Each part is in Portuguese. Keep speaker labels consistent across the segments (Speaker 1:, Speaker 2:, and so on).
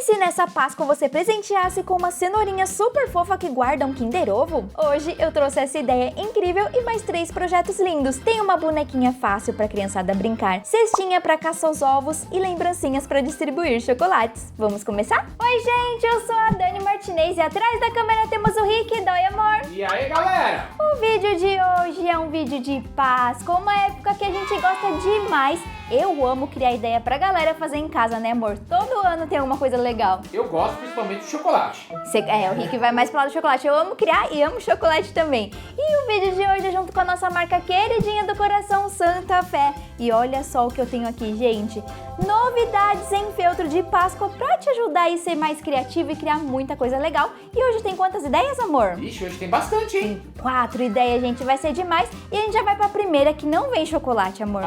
Speaker 1: se nessa Páscoa você presenteasse com uma cenourinha super fofa que guarda um Kinder Ovo? Hoje eu trouxe essa ideia incrível e mais 3 projetos lindos. Tem uma bonequinha fácil pra criançada brincar, cestinha pra caçar os ovos e lembrancinhas pra distribuir chocolates. Vamos começar? Oi gente, eu sou a Dani Martinez e atrás da câmera temos o Rick. Dói, amor!
Speaker 2: E aí, galera?
Speaker 1: O vídeo de hoje é um vídeo de Páscoa, uma época que a gente gosta demais. Eu amo criar ideia pra galera fazer em casa, né, amor? Todo ano tem alguma coisa legal.
Speaker 2: Eu gosto principalmente de chocolate.
Speaker 1: O Rick vai mais pro lado do chocolate. Eu amo criar e amo chocolate também. E o vídeo de hoje é junto com a nossa marca queridinha do coração, Santa Fé. E olha só o que eu tenho aqui, gente. Novidades em feltro de Páscoa pra te ajudar a ser mais criativo e criar muita coisa legal. E hoje tem quantas ideias, amor?
Speaker 2: Ixi, hoje tem bastante, hein?
Speaker 1: 4 ideias, gente. Vai ser demais. E a gente já vai pra primeira, que não vem chocolate, amor.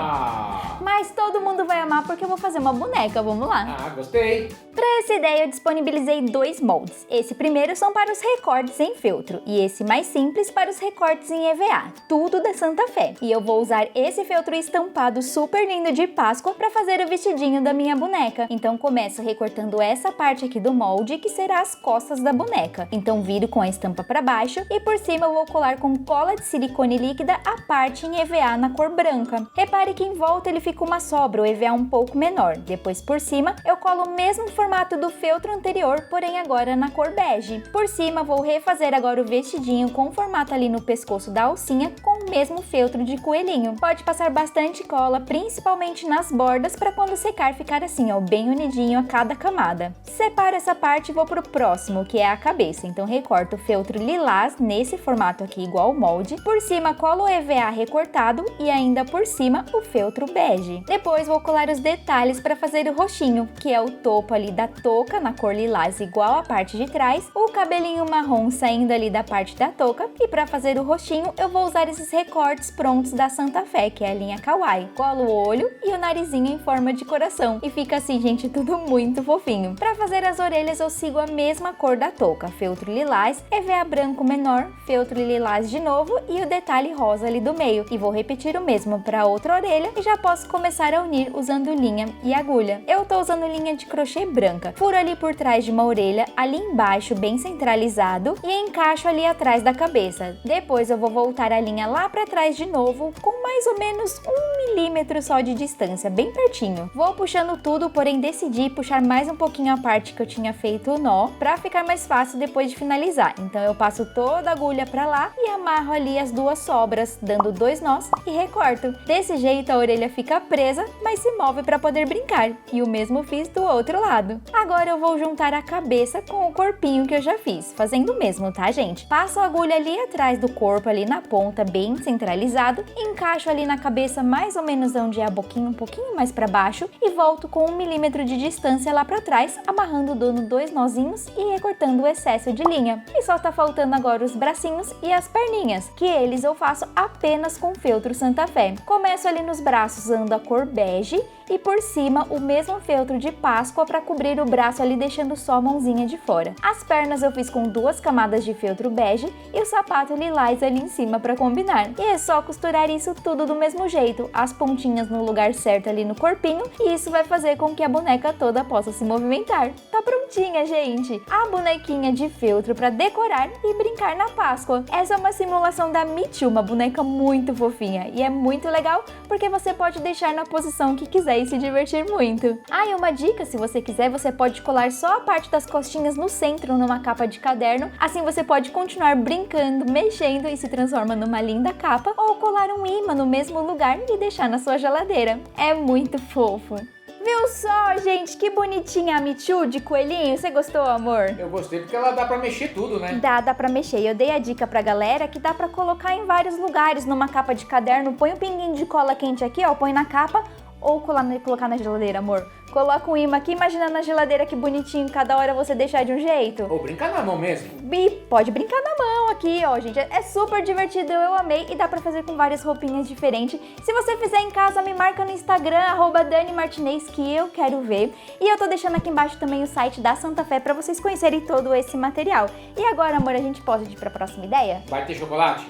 Speaker 1: Mas todo mundo vai amar porque eu vou fazer uma boneca. Vamos lá.
Speaker 2: Gostei.
Speaker 1: Para essa ideia eu disponibilizei 2 moldes. Esse primeiro são para os recortes em feltro e esse mais simples para os recortes em EVA. Tudo da Santa Fé. E eu vou usar esse feltro estampado super lindo de Páscoa para fazer o vestidinho da minha boneca. Então começo recortando essa parte aqui do molde, que será as costas da boneca. Então viro com a estampa para baixo e por cima eu vou colar com cola de silicone líquida a parte em EVA na cor branca. Repare que em volta ele fica uma sobra, o EVA um pouco menor. Depois por cima eu colo o mesmo formato do feltro anterior, porém agora na cor bege. Por cima vou refazer agora o vestidinho com o formato ali no pescoço da alcinha com o mesmo feltro de coelhinho. Pode passar bastante cola, principalmente nas bordas, para quando secar ficar assim, ó, bem unidinho a cada camada. Separo essa parte e vou pro próximo, que é a cabeça. Então recorto o feltro lilás nesse formato aqui igual ao molde. Por cima colo o EVA recortado e ainda por cima o feltro bege. Depois vou colar os detalhes para fazer o roxinho, que é o topo ali da touca na cor lilás igual a parte de trás, o cabelinho marrom saindo ali da parte da touca, e para fazer o roxinho eu vou usar esses recortes prontos da Santa Fé, que é a linha Kawaii. Colo o olho e o narizinho em forma de coração e fica assim, gente, tudo muito fofinho. Para fazer as orelhas eu sigo a mesma cor da touca, feltro lilás, EVA branco menor, feltro lilás de novo e o detalhe rosa ali do meio, e vou repetir o mesmo para outra orelha e já posso começar a unir usando linha e agulha. Eu tô usando linha de crochê branca. Furo ali por trás de uma orelha, ali embaixo bem centralizado, e encaixo ali atrás da cabeça. Depois eu vou voltar a linha lá para trás de novo, com mais ou menos 1 milímetro só de distância, bem pertinho. Vou puxando tudo, porém decidi puxar mais um pouquinho a parte que eu tinha feito o nó, para ficar mais fácil depois de finalizar. Então eu passo toda a agulha para lá e amarro ali as 2 sobras, dando 2 nós e recorto. Desse jeito a orelha fica presa, mas se move para poder brincar. E o mesmo fiz do outro lado. Agora eu vou juntar a cabeça com o corpinho que eu já fiz, fazendo o mesmo, tá, gente? Passo a agulha ali atrás do corpo, ali na ponta, bem centralizado, encaixo ali na cabeça mais ou menos onde é a boquinha, um pouquinho mais para baixo, e volto com 1 milímetro de distância lá para trás, amarrando, dando 2 nozinhos e recortando o excesso de linha. E só tá faltando agora os bracinhos e as perninhas, que eles eu faço apenas com feltro Santa Fé. Começo ali nos braços usando a cor bege e por cima o mesmo feltro de Páscoa para cobrir o braço ali, deixando só a mãozinha de fora. As pernas eu fiz com 2 camadas de feltro bege e o sapato lilás ali em cima para combinar. E é só costurar isso tudo do mesmo jeito, as pontinhas no lugar certo ali no corpinho, e isso vai fazer com que a boneca toda possa se movimentar. Tá prontinha, gente! A bonequinha de feltro para decorar e brincar na Páscoa. Essa é uma simulação da Michu, uma boneca muito fofinha, e é muito legal porque você pode deixar na posição que quiser e se divertir muito. E uma dica, se você quiser, você pode colar só a parte das costinhas no centro numa capa de caderno, assim você pode continuar brincando, mexendo e se transforma numa linda capa, ou colar um imã no mesmo lugar e deixar na sua geladeira. É muito fofo. Viu só, gente, que bonitinha a Michu de coelhinho? Você gostou, amor?
Speaker 2: Eu gostei porque ela dá pra mexer tudo, né?
Speaker 1: Dá pra mexer. Eu dei a dica pra galera que dá pra colocar em vários lugares, numa capa de caderno. Põe um pinguinho de cola quente aqui, ó, põe na capa, ou colocar na geladeira, amor. Coloca um imã aqui, imagina na geladeira que bonitinho, cada hora você deixar de um jeito.
Speaker 2: Ou brincar na mão mesmo.
Speaker 1: E pode brincar na mão aqui, ó, gente. É super divertido, eu amei, e dá pra fazer com várias roupinhas diferentes. Se você fizer em casa, me marca no Instagram, @DaniMartinez, que eu quero ver. E eu tô deixando aqui embaixo também o site da Santa Fé pra vocês conhecerem todo esse material. E agora, amor, a gente pode ir pra próxima ideia?
Speaker 2: Vai ter chocolate?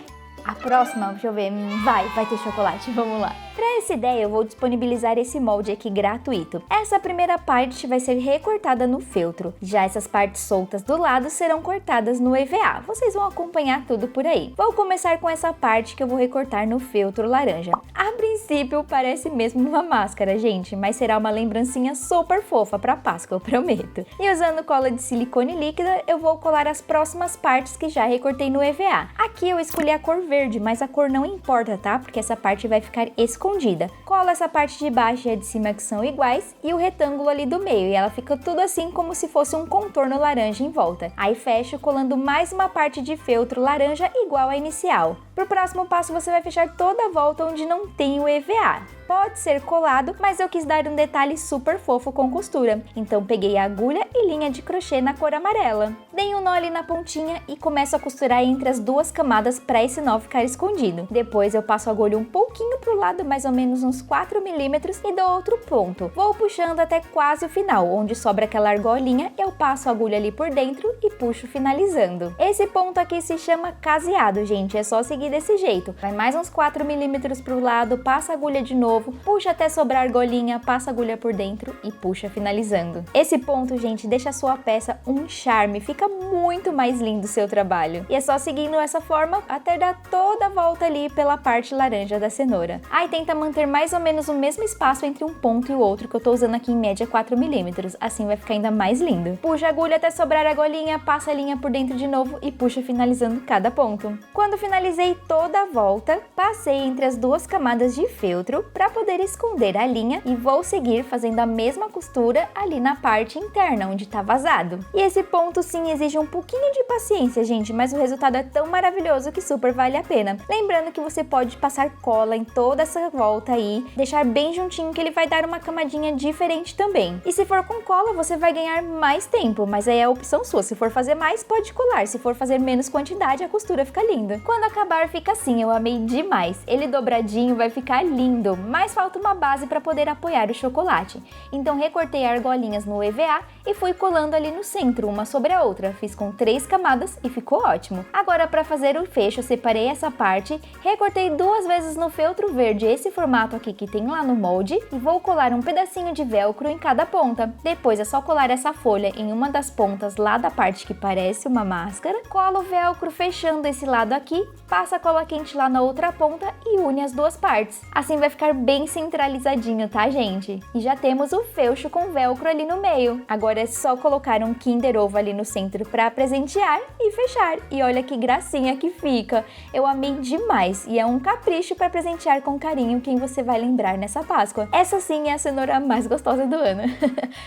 Speaker 1: A próxima, deixa eu ver, vai ter chocolate, vamos lá. Para essa ideia, eu vou disponibilizar esse molde aqui gratuito. Essa primeira parte vai ser recortada no feltro, já essas partes soltas do lado serão cortadas no EVA. Vocês vão acompanhar tudo por aí. Vou começar com essa parte que eu vou recortar no feltro laranja. A princípio parece mesmo uma máscara, gente, mas será uma lembrancinha super fofa para Páscoa, eu prometo. E usando cola de silicone líquida, eu vou colar as próximas partes que já recortei no EVA. Aqui eu escolhi a cor verde, mas a cor não importa, tá? Porque essa parte vai ficar escondida. Cola essa parte de baixo e a de cima que são iguais e o retângulo ali do meio, e ela fica tudo assim como se fosse um contorno laranja em volta. Aí fecho colando mais uma parte de feltro laranja igual à inicial. Pro próximo passo você vai fechar toda a volta onde não tem o EVA. Pode ser colado, mas eu quis dar um detalhe super fofo com costura. Então peguei a agulha e linha de crochê na cor amarela. Dei um nó ali na pontinha e começo a costurar entre as duas camadas para esse nó ficar escondido. Depois eu passo a agulha um pouquinho pro lado, mais ou menos uns 4 milímetros, e dou outro ponto. Vou puxando até quase o final, onde sobra aquela argolinha, eu passo a agulha ali por dentro e puxo finalizando. Esse ponto aqui se chama caseado, gente, é só seguir desse jeito. Vai mais uns 4 milímetros pro lado, passa a agulha de novo, puxa até sobrar argolinha, passa a agulha por dentro e puxa finalizando. Esse ponto, gente, deixa a sua peça um charme, fica muito mais lindo o seu trabalho. E é só seguindo essa forma até dar toda a volta ali pela parte laranja da cenoura. Aí tenta manter mais ou menos o mesmo espaço entre um ponto e o outro, que eu tô usando aqui em média 4 milímetros, assim vai ficar ainda mais lindo. Puxa a agulha até sobrar a argolinha, passa a linha por dentro de novo e puxa finalizando cada ponto. Quando finalizei toda a volta, passei entre as duas camadas de feltro para poder esconder a linha e vou seguir fazendo a mesma costura ali na parte interna, onde tá vazado. E esse ponto sim exige um pouquinho de paciência, gente, mas o resultado é tão maravilhoso que super vale a pena. Lembrando que você pode passar cola em toda essa volta aí, deixar bem juntinho que ele vai dar uma camadinha diferente também. E se for com cola, você vai ganhar mais tempo, mas aí é a opção sua. Se for fazer mais, pode colar. Se for fazer menos quantidade, a costura fica linda. Quando acabar, fica assim, eu amei demais. Ele dobradinho vai ficar lindo, mas falta uma base para poder apoiar o chocolate. Então recortei argolinhas no EVA e fui colando ali no centro, uma sobre a outra. Fiz com 3 camadas e ficou ótimo. Agora para fazer o fecho, eu separei essa parte, recortei 2 vezes no feltro verde, esse formato aqui que tem lá no molde, e vou colar um pedacinho de velcro em cada ponta. Depois é só colar essa folha em uma das pontas lá da parte que parece uma máscara, cola o velcro fechando esse lado aqui, passa a cola quente lá na outra ponta e une as duas partes. Assim vai ficar bem centralizadinho, tá, gente? E já temos o fecho com velcro ali no meio. Agora é só colocar um Kinder Ovo ali no centro para presentear e fechar. E olha que gracinha que fica. Eu amei demais e é um capricho para presentear com carinho quem você vai lembrar nessa Páscoa. Essa sim é a cenoura mais gostosa do ano.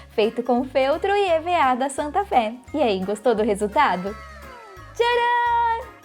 Speaker 1: Feito com feltro e EVA da Santa Fé. E aí, gostou do resultado? Tcharam!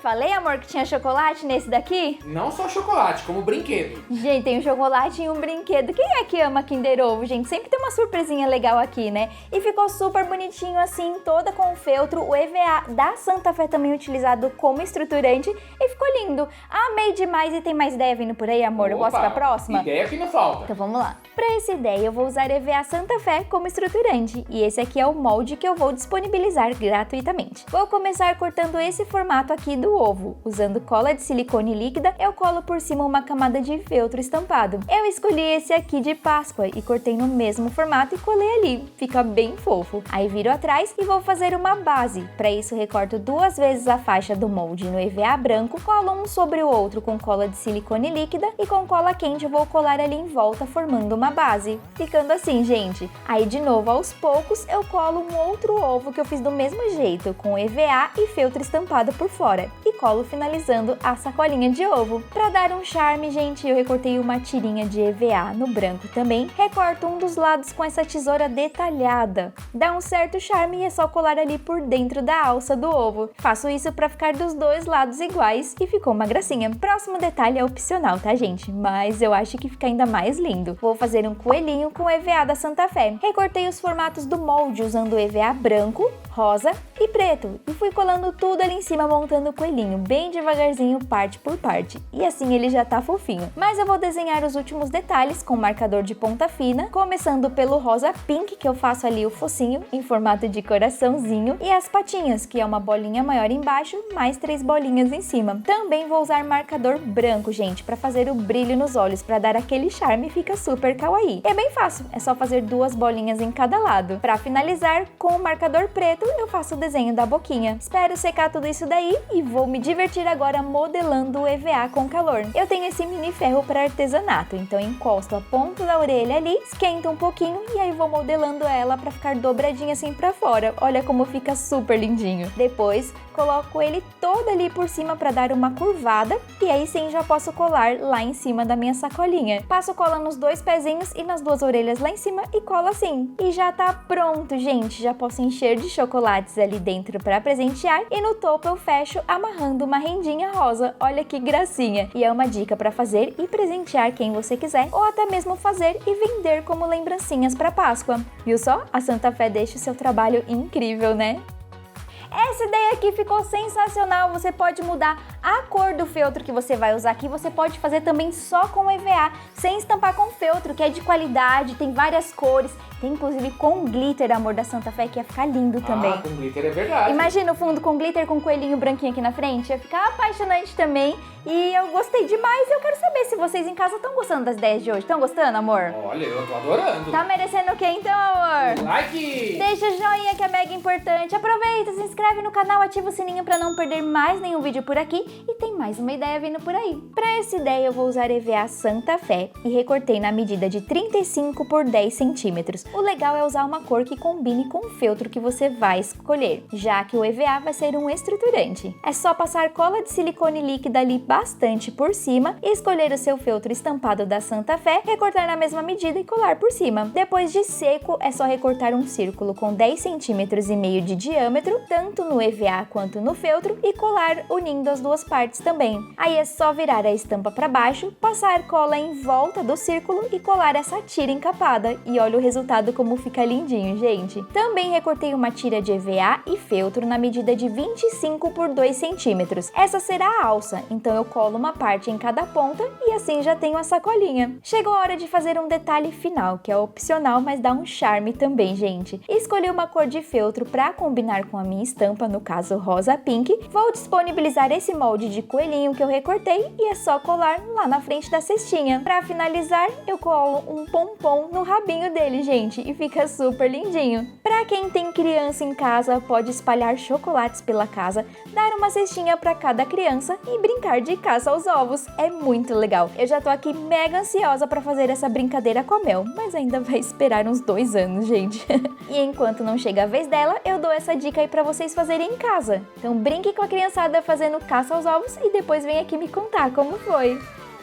Speaker 1: Falei, amor, que tinha chocolate nesse daqui?
Speaker 2: Não só chocolate, como brinquedo.
Speaker 1: Gente, tem um chocolate e um brinquedo. Quem é que ama Kinder Ovo, gente? Sempre tem uma surpresinha legal aqui, né? E ficou super bonitinho assim, toda com o feltro. O EVA da Santa Fé também utilizado como estruturante. E ficou lindo. Amei demais. E tem mais ideia vindo por aí, amor?
Speaker 2: Opa,
Speaker 1: eu posso pra próxima?
Speaker 2: Ideia que não falta.
Speaker 1: Então vamos lá. Para essa ideia, eu vou usar EVA Santa Fé como estruturante. E esse aqui é o molde que eu vou disponibilizar gratuitamente. Vou começar cortando esse formato aqui do ovo. Usando cola de silicone líquida, eu colo por cima uma camada de feltro estampado. Eu escolhi esse aqui de Páscoa e cortei no mesmo formato e colei ali. Fica bem fofo. Aí viro atrás e vou fazer uma base. Para isso, recorto 2 vezes a faixa do molde no EVA branco, colo um sobre o outro com cola de silicone líquida e com cola quente eu vou colar ali em volta, formando uma base. Ficando assim, gente. Aí, de novo, aos poucos, eu colo um outro ovo que eu fiz do mesmo jeito, com EVA e feltro estampado por fora. E colo finalizando a sacolinha de ovo. Para dar um charme, gente, eu recortei uma tirinha de EVA no branco também. Recorto um dos lados com essa tesoura detalhada. Dá um certo charme e é só colar ali por dentro da alça do ovo. Faço isso para ficar dos 2 lados iguais e ficou uma gracinha. Próximo detalhe é opcional, tá, gente? Mas eu acho que fica ainda mais lindo. Vou fazer um coelhinho com EVA da Santa Fé. Recortei os formatos do molde usando o EVA branco, rosa e preto. E fui colando tudo ali em cima, montando o coelhinho, bem devagarzinho, parte por parte. E assim ele já tá fofinho. Mas eu vou desenhar os últimos detalhes com marcador de ponta fina, começando pelo rosa pink, que eu faço ali o focinho em formato de coraçãozinho, e as patinhas, que é uma bolinha maior embaixo, mais 3 bolinhas em cima. Também vou usar marcador branco, gente, para fazer o brilho nos olhos, para dar aquele charme e fica super kawaii. É bem fácil, é só fazer 2 bolinhas em cada lado. Para finalizar, com o marcador preto, eu faço o desenho da boquinha. Espero secar tudo isso daí e vou me divertir agora modelando o EVA com calor. Eu tenho esse mini ferro para artesanato, então encosto a ponta da orelha ali, esquenta um pouquinho e aí vou modelando ela para ficar dobradinha assim para fora. Olha como fica super lindinho. Depois, coloco ele todo ali por cima para dar uma curvada e aí sim já posso colar lá em cima da minha sacolinha. Passo cola nos 2 pezinhos e nas 2 orelhas lá em cima e colo assim. E já tá pronto, gente. Já posso encher de chocolates ali dentro para presentear e no topo eu fecho amarrando uma rendinha rosa. Olha que gracinha. E é uma dica para fazer e presentear quem você quiser ou até mesmo fazer e vender como lembrancinhas para Páscoa. Viu só? A Santa Fé deixa o seu trabalho incrível, né? Essa ideia aqui ficou sensacional, você pode mudar a cor do feltro que você vai usar aqui, você pode fazer também só com EVA, sem estampar com feltro, que é de qualidade, tem várias cores, tem inclusive com glitter, amor da Santa Fé, que ia ficar lindo também.
Speaker 2: Ah, com glitter é verdade.
Speaker 1: Imagina o fundo com glitter, com um coelhinho branquinho aqui na frente, ia ficar apaixonante também e eu gostei demais. Eu quero saber se vocês em casa estão gostando das ideias de hoje, estão gostando, amor?
Speaker 2: Olha, eu tô adorando.
Speaker 1: Tá merecendo o que então, amor?
Speaker 2: Like!
Speaker 1: Deixa o joinha que é mega importante, aproveita, se inscreve no canal, ativa o sininho pra não perder mais nenhum vídeo por aqui e tem mais uma ideia vindo por aí. Pra essa ideia eu vou usar EVA Santa Fé e recortei na medida de 35 por 10 centímetros. O legal é usar uma cor que combine com o feltro que você vai escolher, já que o EVA vai ser um estruturante. É só passar cola de silicone líquida ali bastante por cima, escolher o seu feltro estampado da Santa Fé, recortar na mesma medida e colar por cima. Depois de seco, é só recortar um círculo com 10 centímetros e meio de diâmetro, tanto no EVA quanto no feltro, e colar unindo as 2 partes também. Aí é só virar a estampa para baixo, passar cola em volta do círculo e colar essa tira encapada. E olha o resultado como fica lindinho, gente. Também recortei uma tira de EVA e feltro na medida de 25 por 2 centímetros. Essa será a alça, então eu colo uma parte em cada ponta e assim já tenho a sacolinha. Chegou a hora de fazer um detalhe final, que é opcional, mas dá um charme também, gente. Escolhi uma cor de feltro para combinar com a minha estampa, no caso rosa pink. Vou disponibilizar esse molde de coelhinho que eu recortei e é só colar lá na frente da cestinha. Para finalizar, eu colo um pompom no rabinho dele, gente, e fica super lindinho. Para quem tem criança em casa, pode espalhar chocolates pela casa, dar uma cestinha para cada criança e brincar de caça aos ovos. É muito legal. Eu já tô aqui mega ansiosa para fazer essa brincadeira com a Mel, mas ainda vai esperar uns 2 anos, gente. E enquanto não chega a vez dela, eu dou essa dica aí para vocês fazerem em casa. Então brinque com a criançada fazendo caça aos ovos e depois vem aqui me contar como foi.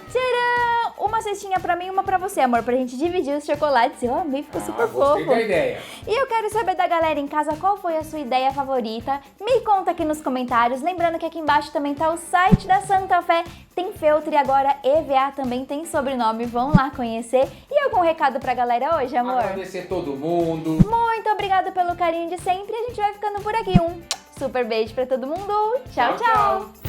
Speaker 1: Tcharam! Uma cestinha pra mim e uma pra você, amor, pra gente dividir os chocolates. Eu amei, ficou super
Speaker 2: Gostei
Speaker 1: fofo.
Speaker 2: da ideia.
Speaker 1: E eu quero saber da galera em casa qual foi a sua ideia favorita. Me conta aqui nos comentários. Lembrando que aqui embaixo também tá o site da Santa Fé. Tem feltro e agora EVA também tem sobrenome. Vão lá conhecer. E algum recado pra galera hoje, amor?
Speaker 2: Agradecer todo mundo.
Speaker 1: Muito obrigada pelo carinho de sempre. A gente vai ficando por aqui. Um super beijo pra todo mundo. Tchau, tchau.